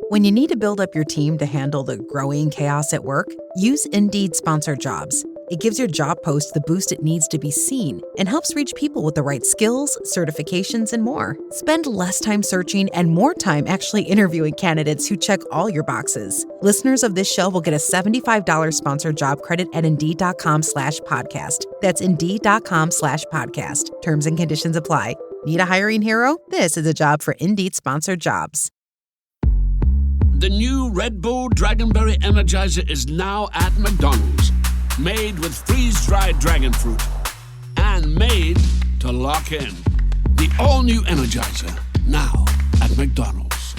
When you need to build up your team to handle the growing chaos at work, use Indeed Sponsored Jobs. It gives your job post the boost it needs to be seen and helps reach people with the right skills, certifications, and more. Spend less time searching and more time actually interviewing candidates who check all your boxes. Listeners of this show will get a $75 sponsored job credit at Indeed.com/podcast. That's Indeed.com/podcast. Terms and conditions apply. Need a hiring hero? This is a job for Indeed Sponsored Jobs. The new Red Bull Dragonberry Energizer is now at McDonald's. Made with freeze-dried dragon fruit. And made to lock in. The all-new Energizer, now at McDonald's.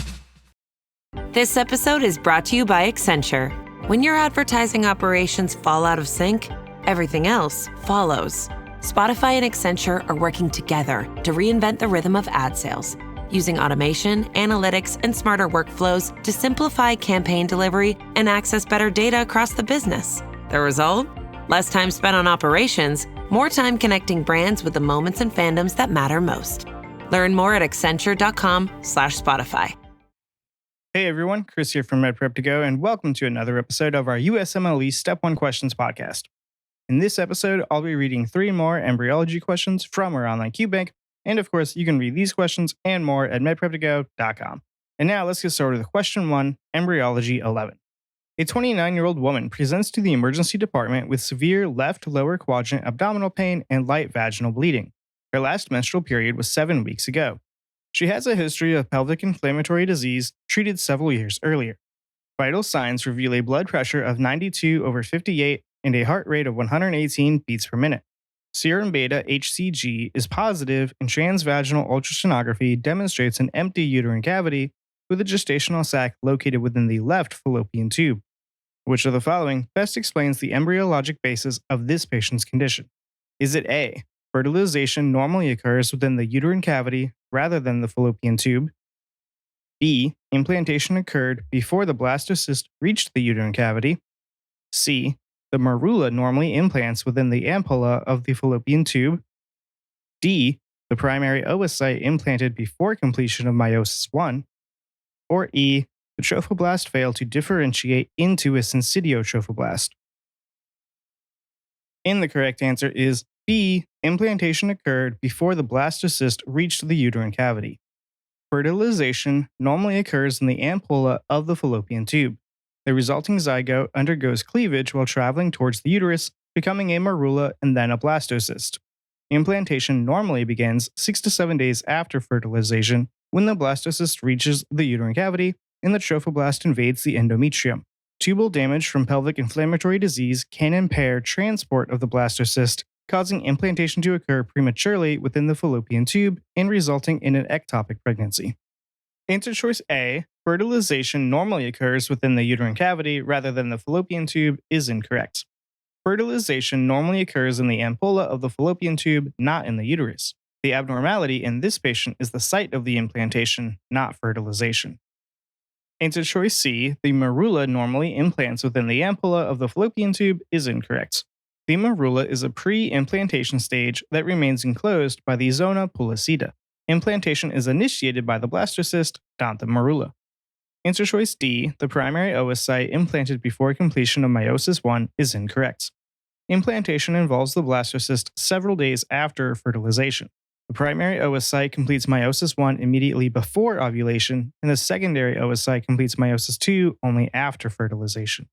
This episode is brought to you by Accenture. When your advertising operations fall out of sync, everything else follows. Spotify and Accenture are working together to reinvent the rhythm of ad sales, using automation, analytics, and smarter workflows to simplify campaign delivery and access better data across the business. The result? Less time spent on operations, more time connecting brands with the moments and fandoms that matter most. Learn more at accenture.com/Spotify. Hey everyone, Chris here from MedPrepToGo, and welcome to another episode of our USMLE Step 1 Questions podcast. In this episode, I'll be reading 3 more embryology questions from our online Qbank. And of course, you can read these questions and more at MedPrepToGo.com. And now let's get started with question 1, Embryology 11. A 29-year-old woman presents to the emergency department with severe left lower quadrant abdominal pain and light vaginal bleeding. Her last menstrual period was 7 weeks ago. She has a history of pelvic inflammatory disease treated several years earlier. Vital signs reveal a blood pressure of 92/58 and a heart rate of 118 beats per minute. Serum beta HCG is positive, and transvaginal ultrasonography demonstrates an empty uterine cavity with a gestational sac located within the left fallopian tube. Which of the following best explains the embryologic basis of this patient's condition? Is it A, fertilization normally occurs within the uterine cavity rather than the fallopian tube? B, implantation occurred before the blastocyst reached the uterine cavity? C, the morula normally implants within the ampulla of the fallopian tube? D, the primary oocyte implanted before completion of meiosis 1? Or E, the trophoblast failed to differentiate into a syncytiotrophoblast? And the correct answer is B, implantation occurred before the blastocyst reached the uterine cavity. Fertilization normally occurs in the ampulla of the fallopian tube. The resulting zygote undergoes cleavage while traveling towards the uterus, becoming a morula and then a blastocyst. Implantation normally begins 6 to 7 days after fertilization when the blastocyst reaches the uterine cavity and the trophoblast invades the endometrium. Tubal damage from pelvic inflammatory disease can impair transport of the blastocyst, causing implantation to occur prematurely within the fallopian tube and resulting in an ectopic pregnancy. Answer choice A, fertilization normally occurs within the uterine cavity rather than the fallopian tube, is incorrect. Fertilization normally occurs in the ampulla of the fallopian tube, not in the uterus. The abnormality in this patient is the site of the implantation, not fertilization. Answer choice C, the morula normally implants within the ampulla of the fallopian tube, is incorrect. The morula is a pre-implantation stage that remains enclosed by the zona pellucida. Implantation is initiated by the blastocyst, not the morula. Answer choice D, the primary oocyte implanted before completion of meiosis 1, is incorrect. Implantation involves the blastocyst several days after fertilization. The primary oocyte completes meiosis 1 immediately before ovulation, and the secondary oocyte completes meiosis 2 only after fertilization.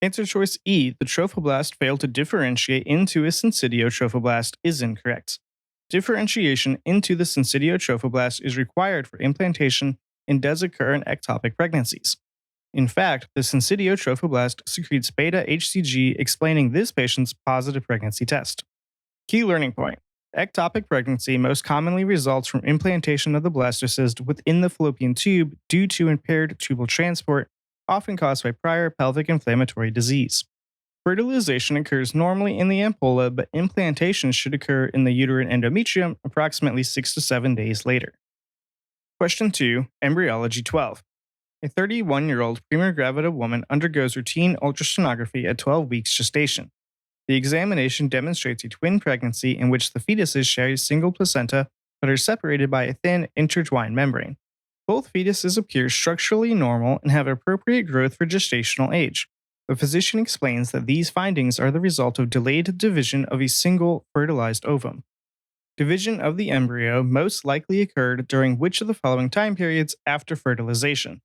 Answer choice E, the trophoblast failed to differentiate into a syncytiotrophoblast, is incorrect. Differentiation into the syncytiotrophoblast is required for implantation and does occur in ectopic pregnancies. In fact, the syncytiotrophoblast secretes beta HCG, explaining this patient's positive pregnancy test. Key learning point. Ectopic pregnancy most commonly results from implantation of the blastocyst within the fallopian tube due to impaired tubal transport, often caused by prior pelvic inflammatory disease. Fertilization occurs normally in the ampulla, but implantation should occur in the uterine endometrium approximately 6 to 7 days later. Question 2, Embryology 12. A 31-year-old prima gravida woman undergoes routine ultrasonography at 12 weeks gestation. The examination demonstrates a twin pregnancy in which the fetuses share a single placenta but are separated by a thin intertwined membrane. Both fetuses appear structurally normal and have appropriate growth for gestational age. The physician explains that these findings are the result of delayed division of a single fertilized ovum. Division of the embryo most likely occurred during which of the following time periods after fertilization?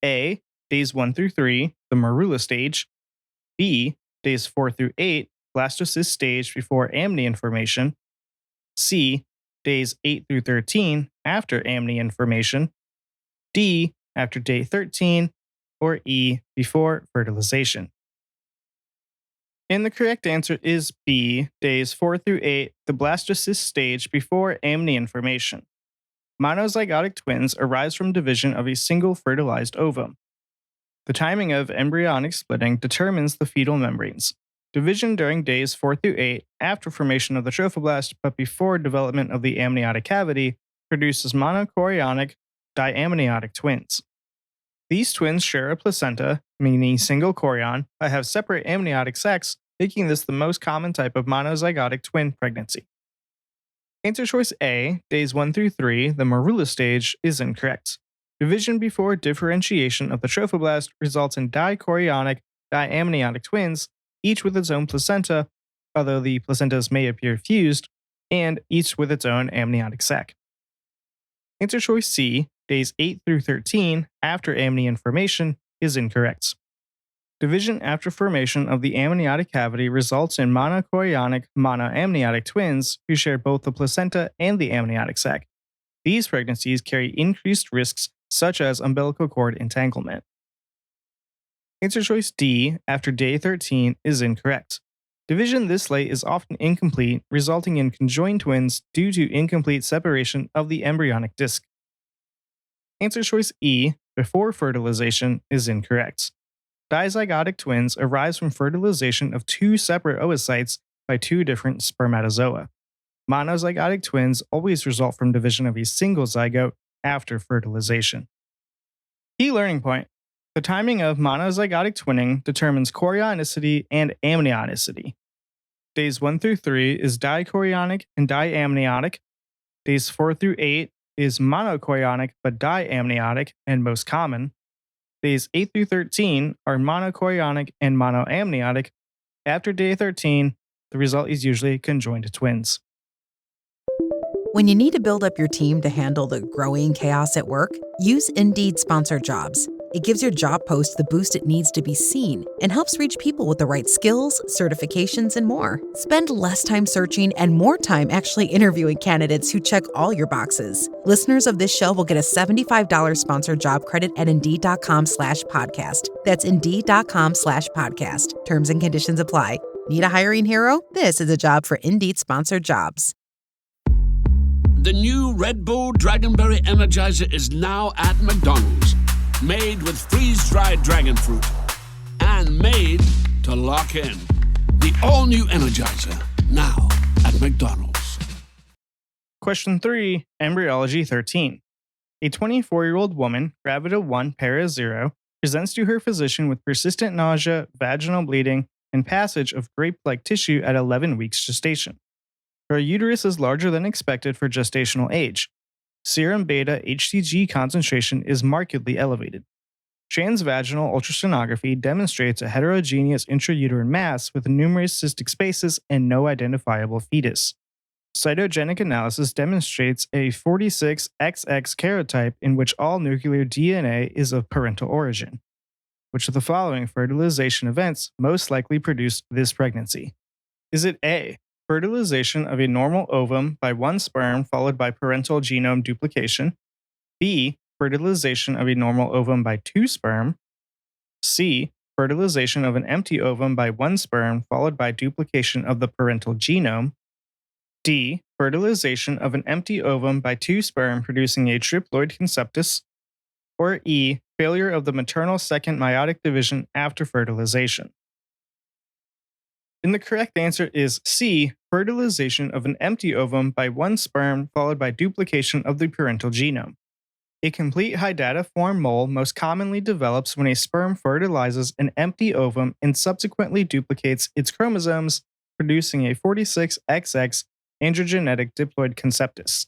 A. Days 1 through 3, the morula stage. B. Days 4 through 8, blastocyst stage before amnion formation. C. Days 8 through 13, after amnion formation. D. After day 13. Or E. Before fertilization. And the correct answer is B. Days 4 through 8, the blastocyst stage before amnion formation. Monozygotic twins arise from division of a single fertilized ovum. The timing of embryonic splitting determines the fetal membranes. Division during days 4 through 8, after formation of the trophoblast but before development of the amniotic cavity, produces monochorionic diamniotic twins. These twins share a placenta, meaning single chorion, but have separate amniotic sacs, making this the most common type of monozygotic twin pregnancy. Answer choice A, days 1 through 3, the morula stage, is incorrect. Division before differentiation of the trophoblast results in dichorionic diamniotic twins, each with its own placenta, although the placentas may appear fused, and each with its own amniotic sac. Answer choice C, days 8 through 13, after amnion formation, is incorrect. Division after formation of the amniotic cavity results in monochorionic monoamniotic twins who share both the placenta and the amniotic sac. These pregnancies carry increased risks such as umbilical cord entanglement. Answer choice D, after day 13, is incorrect. Division this late is often incomplete, resulting in conjoined twins due to incomplete separation of the embryonic disc. Answer choice E, before fertilization, is incorrect. Dizygotic twins arise from fertilization of two separate oocytes by two different spermatozoa. Monozygotic twins always result from division of a single zygote after fertilization. Key learning point. The timing of monozygotic twinning determines chorionicity and amnionicity. Days 1 through 3 is dichorionic and diamniotic. Days 4 through 8 is monochorionic but diamniotic and most common. Days 8 through 13 are monochorionic and monoamniotic. After day 13, the result is usually conjoined twins. When you need to build up your team to handle the growing chaos at work, use Indeed Sponsored Jobs. It gives your job post the boost it needs to be seen and helps reach people with the right skills, certifications, and more. Spend less time searching and more time actually interviewing candidates who check all your boxes. Listeners of this show will get a $75 sponsored job credit at Indeed.com/podcast. That's Indeed.com/podcast. Terms and conditions apply. Need a hiring hero? This is a job for Indeed Sponsored Jobs. The new Red Bull Dragonberry Energizer is now at McDonald's. Made with freeze-dried dragon fruit. And made to lock in. The all-new Energizer, now at McDonald's. Question 3, Embryology 13. A 24-year-old woman, gravida 1, para 0, presents to her physician with persistent nausea, vaginal bleeding, and passage of grape-like tissue at 11 weeks gestation. Her uterus is larger than expected for gestational age. Serum beta HCG concentration is markedly elevated. Transvaginal ultrasonography demonstrates a heterogeneous intrauterine mass with numerous cystic spaces and no identifiable fetus. Cytogenic analysis demonstrates a 46XX karyotype in which all nuclear DNA is of parental origin. Which of the following fertilization events most likely produced this pregnancy? Is it A, fertilization of a normal ovum by one sperm followed by parental genome duplication? B, fertilization of a normal ovum by two sperm? C, fertilization of an empty ovum by one sperm followed by duplication of the parental genome? D, fertilization of an empty ovum by two sperm producing a triploid conceptus? Or E, failure of the maternal second meiotic division after fertilization? And the correct answer is C, fertilization of an empty ovum by one sperm followed by duplication of the parental genome. A complete hydatiform mole most commonly develops when a sperm fertilizes an empty ovum and subsequently duplicates its chromosomes, producing a 46XX androgenetic diploid conceptus.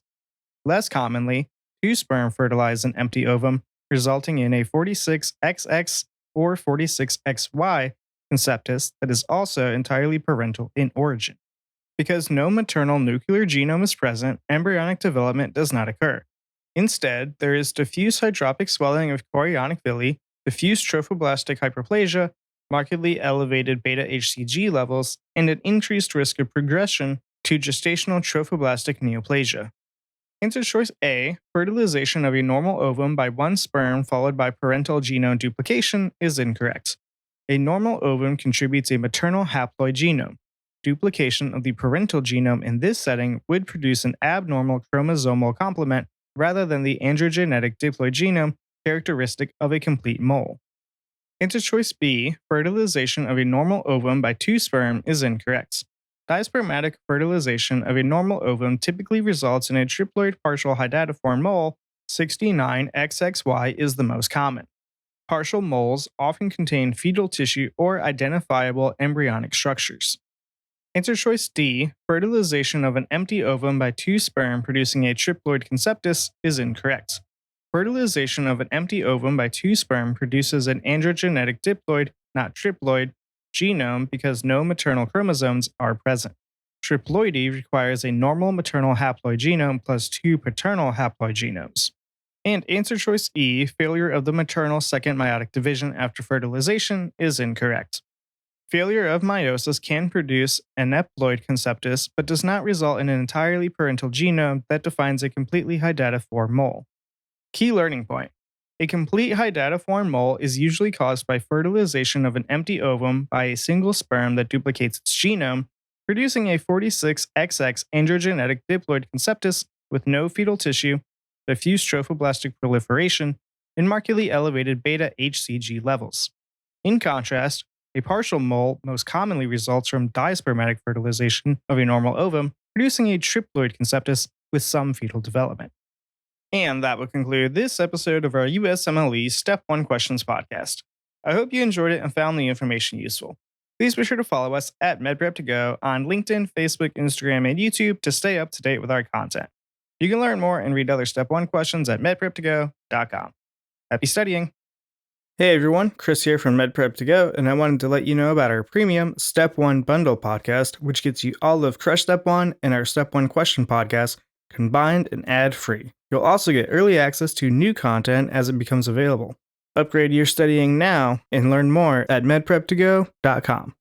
Less commonly, 2 sperm fertilize an empty ovum, resulting in a 46XX or 46XY conceptus that is also entirely parental in origin. Because no maternal nuclear genome is present, embryonic development does not occur. Instead, there is diffuse hydropic swelling of chorionic villi, diffuse trophoblastic hyperplasia, markedly elevated beta HCG levels, and an increased risk of progression to gestational trophoblastic neoplasia. Answer choice A, fertilization of a normal ovum by one sperm followed by parental genome duplication, is incorrect. A normal ovum contributes a maternal haploid genome. Duplication of the parental genome in this setting would produce an abnormal chromosomal complement rather than the androgenetic diploid genome characteristic of a complete mole. Answer choice B, fertilization of a normal ovum by 2 sperm, is incorrect. Dispermatic fertilization of a normal ovum typically results in a triploid partial hydatiform mole. 69XXY is the most common. Partial moles often contain fetal tissue or identifiable embryonic structures. Answer choice D, fertilization of an empty ovum by 2 sperm producing a triploid conceptus, is incorrect. Fertilization of an empty ovum by 2 sperm produces an androgenetic diploid, not triploid, genome because no maternal chromosomes are present. Triploidy requires a normal maternal haploid genome plus 2 paternal haploid genomes. And answer choice E, failure of the maternal second meiotic division after fertilization, is incorrect. Failure of meiosis can produce an eplioid conceptus, but does not result in an entirely parental genome that defines a completely hydatiform mole. Key learning point. A complete hydatiform mole is usually caused by fertilization of an empty ovum by a single sperm that duplicates its genome, producing a 46XX androgenetic diploid conceptus with no fetal tissue, diffuse trophoblastic proliferation, and markedly elevated beta HCG levels. In contrast, a partial mole most commonly results from dispermatic fertilization of a normal ovum, producing a triploid conceptus with some fetal development. And that would conclude this episode of our USMLE Step 1 Questions podcast. I hope you enjoyed it and found the information useful. Please be sure to follow us at MedPrepToGo on LinkedIn, Facebook, Instagram, and YouTube to stay up to date with our content. You can learn more and read other Step 1 questions at MedPrepToGo.com. Happy studying! Hey everyone, Chris here from MedPrepToGo, and I wanted to let you know about our premium Step 1 Bundle podcast, which gets you all of Crush Step 1 and our Step 1 Question podcast combined and ad-free. You'll also get early access to new content as it becomes available. Upgrade your studying now and learn more at MedPrepToGo.com.